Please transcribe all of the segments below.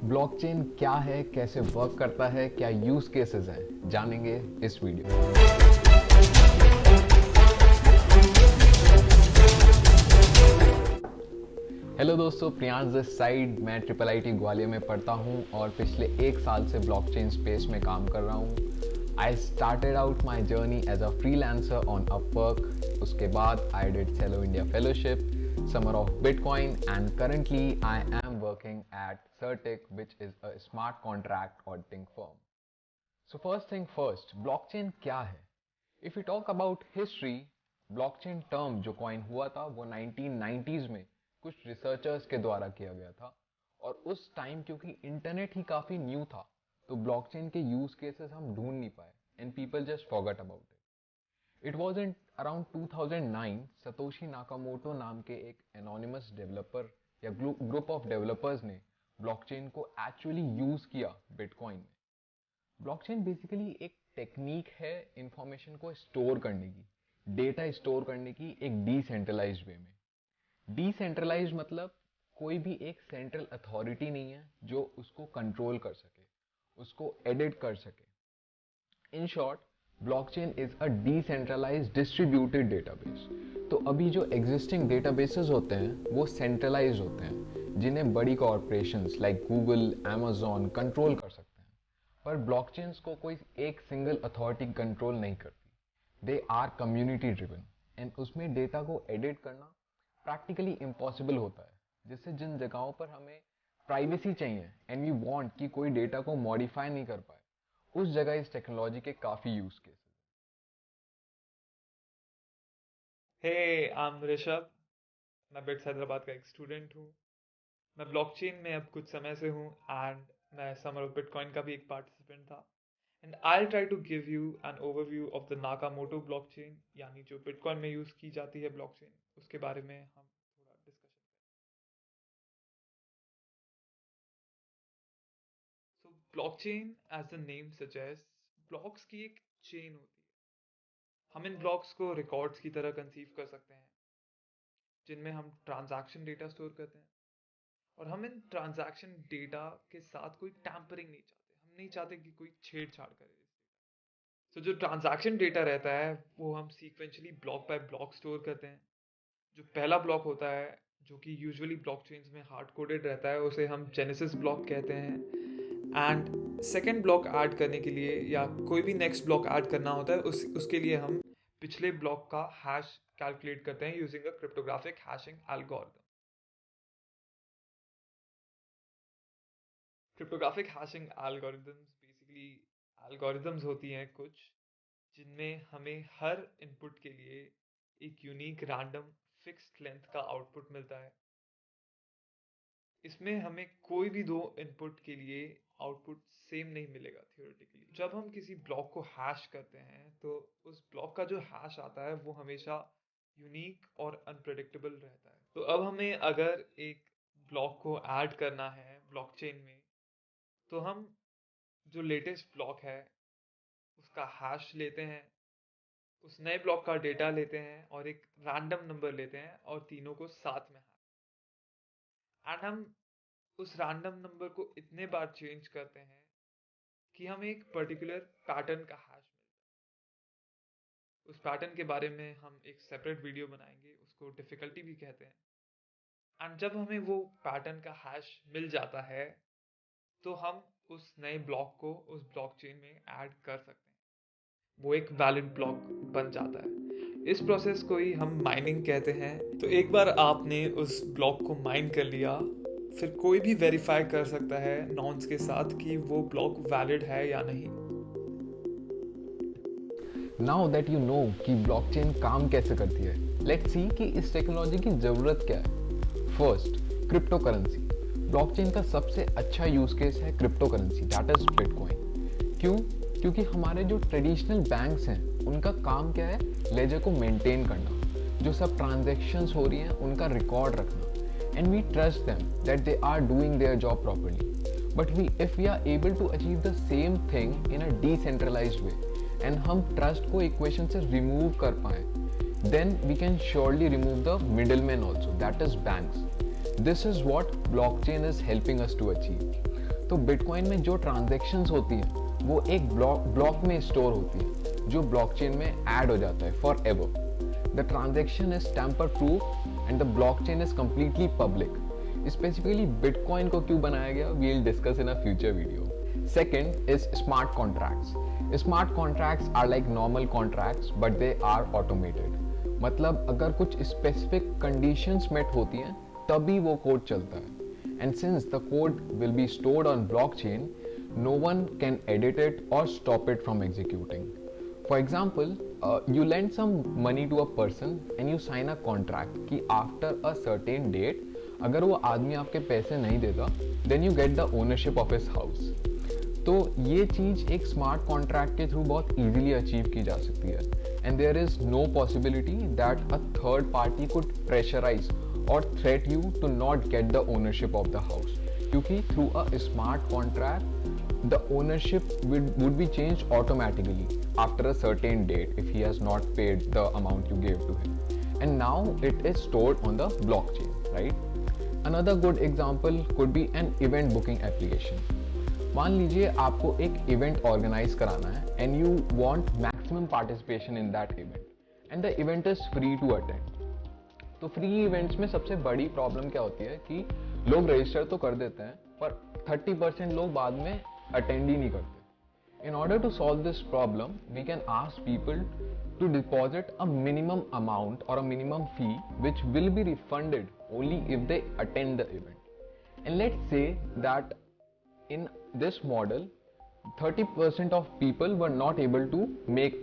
Blockchain क्या है, कैसे वर्क करता है, क्या यूज केसेस हैं, जानेंगे इस वीडियो में। हेलो दोस्तों, प्रियांश दिस साइड। मैं ट्रिपल आईटी ग्वालियर में पढ़ता हूँ और पिछले 1 साल से ब्लॉकचेन स्पेस में काम कर रहा हूँ। I started out my journey as a freelancer on Upwork. उसके बाद I did Celo India fellowship, Summer of Bitcoin, and currently I am working at Certic, which is a smart contract auditing firm. So first thing first, blockchain क्या है? If we talk about history, blockchain term जो coin हुआ था वो 1990s में कुछ researchers के द्वारा किया गया था, और उस टाइम क्योंकि इंटरनेट ही काफी न्यू था तो ब्लॉकचेन के यूज केसेस हम ढूंढ नहीं पाए and people just forgot about it. It was in around 2009 Satoshi Nakamoto नाम के एक एनोनिमस डेवलपर या ग्रुप ऑफ डेवलपर्स ने ब्लॉकचेन को एक्चुअली यूज किया बिटकॉइन में। ब्लॉकचेन बेसिकली एक टेक्निक है इंफॉर्मेशन को स्टोर करने की, डेटा स्टोर करने की एक डिसेंट्रलाइज्ड वे में। डिसेंट्रलाइज्ड मतलब कोई भी एक सेंट्रल अथॉरिटी नहीं है जो उसको कंट्रोल कर सके, उसको एडिट कर सके। In short, blockchain is a decentralised distributed database. तो अभी जो एग्जिस्टिंग डेटाबेसेस होते हैं वो सेंट्रलाइज होते हैं, जिन्हें बड़ी corporations like Google, Amazon control कर सकते हैं। पर ब्लॉकचेन्स को कोई एक सिंगल अथॉरिटी कंट्रोल नहीं करती। They are community driven and उसमें डेटा को एडिट करना प्रैक्टिकली इम्पॉसिबल होता है, जिससे जिन जगहों पर हमें प्राइवेसी चाहिए एंड वी वांट कि कोई डेटा को मॉडिफाई नहीं कर पाए, उस जगह इस टेक्नोलॉजी के काफी use cases. Hey I am Rishabh. मैं बिट्स हैदराबाद का एक स्टूडेंट हूँ। मैं ब्लॉकचेन में अब कुछ समय से हूँ एंड मैं समर ऑफ बिटकॉइन का भी एक पार्टिसिपेंट था। And I try to give you an overview of the Nakamoto blockchain, यानी जो बिटकॉइन में यूज़ की जाती है ब्लॉकचेन, उसके बारे में हम थोड़ा डिस्कशन करें। So blockchain as the name suggest, blocks की एक चेन होती है। हम इन ब्लॉक्स को रिकॉर्ड्स की तरह कंसीव कर सकते हैं जिनमें हम ट्रांजैक्शन डेटा स्टोर करते हैं, और हम इन ट्रांजैक्शन डेटा के साथ कोई टैम्परिंग नहीं चाहते। हम नहीं चाहते कि कोई छेड़छाड़ करे। तो जो ट्रांजैक्शन डेटा रहता है वो हम sequentially block bye block store करते हैं। जो पहला ब्लॉक होता है, जो कि यूजुअली ब्लॉकचेन्स में हार्ड कोडेड रहता है, उसे हम जेनेसिस ब्लॉक कहते हैं। एंड सेकेंड ब्लॉक ऐड करने के लिए या कोई भी नेक्स्ट ब्लॉक ऐड करना होता है, उसके लिए हम पिछले ब्लॉक का हैश कैलकुलेट करते हैं using a cryptographic hashing algorithm. Cryptographic hashing algorithms basically algorithms होती हैं कुछ, जिनमें हमें हर इनपुट के लिए एक यूनिक रैंडम फिक्स्ड लेंथ का आउटपुट मिलता है। इसमें हमें कोई भी दो इनपुट के लिए आउटपुट सेम नहीं मिलेगा थियोरेटिकली। जब हम किसी ब्लॉक को हैश करते हैं तो उस ब्लॉक का जो हैश आता है वो हमेशा यूनिक और अनप्रेडिक्टेबल रहता है। तो अब हमें अगर एक ब्लॉक को ऐड करना है ब्लॉकचेन में, तो हम जो लेटेस्ट ब्लॉक है उसका हैश लेते हैं, उस नए ब्लॉक का डेटा लेते हैं और एक रैंडम नंबर लेते हैं और तीनों को साथ में एंड हम उस रैंडम नंबर को इतने बार चेंज करते हैं कि हमें एक पर्टिकुलर पैटर्न का हैश मिलता है। उस पैटर्न के बारे में हम एक सेपरेट वीडियो बनाएंगे, उसको डिफिकल्टी भी कहते हैं। एंड जब हमें वो पैटर्न का हैश मिल जाता है तो हम उस नए ब्लॉक को उस ब्लॉकचेन में ऐड कर सकते हैं। वो एक वैलिड ब्लॉक बन जाता है। इस प्रोसेस को ही हम माइनिंग कहते हैं। तो एक बार आपने उस ब्लॉक को माइन कर लिया, फिर कोई भी वेरीफाई कर सकता है नॉन्स के साथ कि वो ब्लॉक वैलिड है या नहीं। नाउ दैट यू नो कि ब्लॉकचेन काम कैसे करती है, लेट्स सी कि इस टेक्नोलॉजी की जरूरत क्या है। First, crypto currency. ब्लॉकचेन का सबसे अच्छा यूज केस है crypto currency, that is bitcoin. क्यों? क्योंकि हमारे जो ट्रेडिशनल बैंक्स हैं उनका काम क्या है, लेजर को मेंटेन करना, जो सब ट्रांजैक्शंस हो रही हैं उनका रिकॉर्ड रखना, and we trust them that they are doing their job properly. But if we are able to achieve the same thing in a decentralized way and हम ट्रस्ट को इक्वेशन से रिमूव कर पाए, then we can surely remove the middleman also, that is banks. This is what blockchain is helping us to achieve. तो bitcoin में जो transactions होती है वो एक ब्लॉक में स्टोर होती है जो ब्लॉकचेन में ऐड हो जाता है forever. The transaction is tamper proof and the blockchain is completely public. Specifically bitcoin को क्यों बनाया गया, we will discuss in a future video. Second is smart contracts. Smart contracts are like normal contracts but they are automated. मतलब अगर कुछ specific conditions met होती हैं तभी वो कोड चलता है. And since the code will be stored on blockchain, no one can edit it or stop it from executing. For example, you lend some money to a person and you sign a contract कि after a certain date अगर वो आदमी आपके पैसे नहीं देता then you get the ownership of his house. तो ये चीज़ एक स्मार्ट कॉन्ट्रैक्ट के थ्रू बहुत इजीली अचीव की जा सकती है. And there is no possibility that a third party could pressurise और threat you to not get the ownership of the house, क्योंकि through a smart contract the ownership would be changed automatically after a certain date if he has not paid the amount you gave to him, and now it is stored on the blockchain, right? Another good example could be an event booking application. मान लीजिए आपको एक event organize कराना है and you want maximum participation in that event and the event is free to attend. तो free events में सबसे बड़ी प्रॉब्लम क्या होती है कि लोग रजिस्टर तो कर देते हैं पर 30% लोग बाद में अटेंड ही नहीं करते. In order to solve this problem, we can ask people to deposit a minimum amount or a minimum fee which will be refunded only if they attend the event. And let's say that in this model 30% of people were not able to make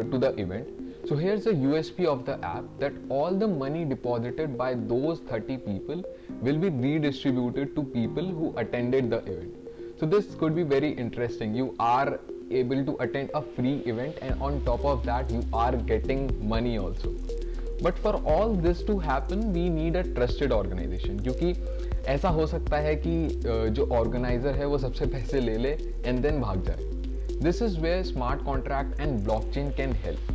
to the event. So here's the USP of the app, that all the money deposited by those 30 people will be redistributed to people who attended the event. So this could be very interesting. You are able to attend a free event and on top of that you are getting money also. But for all this to happen we need a trusted organization, क्योंकि ऐसा हो सकता है कि जो organiser है वो सबसे पैसे ले ले एंड देन भाग जाए. This is where smart contract and blockchain can help.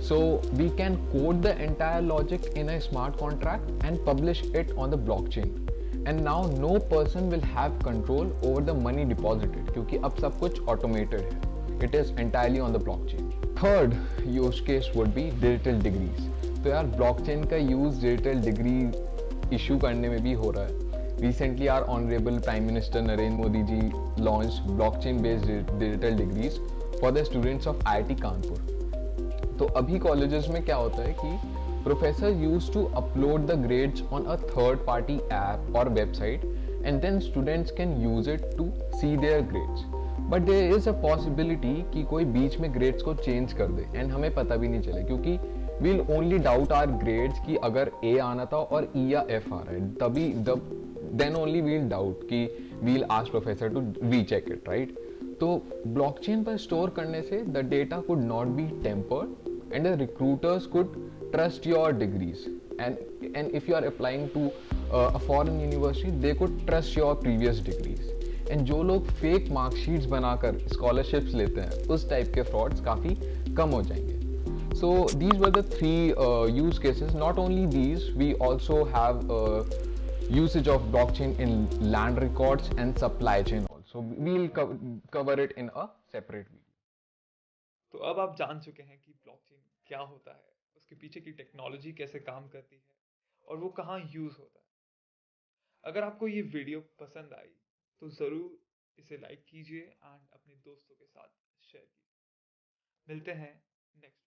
So we can code the entire logic in a smart contract and publish it on the blockchain, and now no person will have control over the money deposited, क्योंकि अब सब कुछ automated है. It is entirely on the blockchain. Third use case would be digital degrees. तो यार blockchain का use digital degree issue करने में भी हो रहा है. Recently, our Honorable Prime Minister Narendra Modi ji launched blockchain-based digital degrees for the students of IIT Kanpur. तो अभी कॉलेजेस में क्या होता है कि professor use to upload the grades on a third party app और website and then students can use it to see their grades. But there is a possibility कि कोई बीच में ग्रेड्स को चेंज कर दे एंड हमें पता भी नहीं चले, क्योंकि we'll only doubt our grades कि अगर A आना था और E या F आ रहा है तभी then only we'll doubt कि we'll ask professor to recheck it, right? तो blockchain पर store करने से the data could not be tampered and the recruiters could trust your degrees, and if you are applying to a foreign university they could trust your previous degrees. and जो लोग fake marksheets बनाकर scholarships लेते हैं उस type के frauds काफ़ी कम हो जाएंगे. So these were the three use cases. Not only these, we also have usage of blockchain in land records and supply chain also. We'll cover it in a separate video. तो अब आप जान चुके हैं कि ब्लॉकचेन क्या होता है, उसके पीछे की टेक्नोलॉजी कैसे काम करती है और वो कहाँ यूज होता है. अगर आपको ये वीडियो पसंद आई तो ज़रूर इसे लाइक कीजिए एंड अपने दोस्तों के साथ शेयर कीजिए. मिलते हैं नेक्स्ट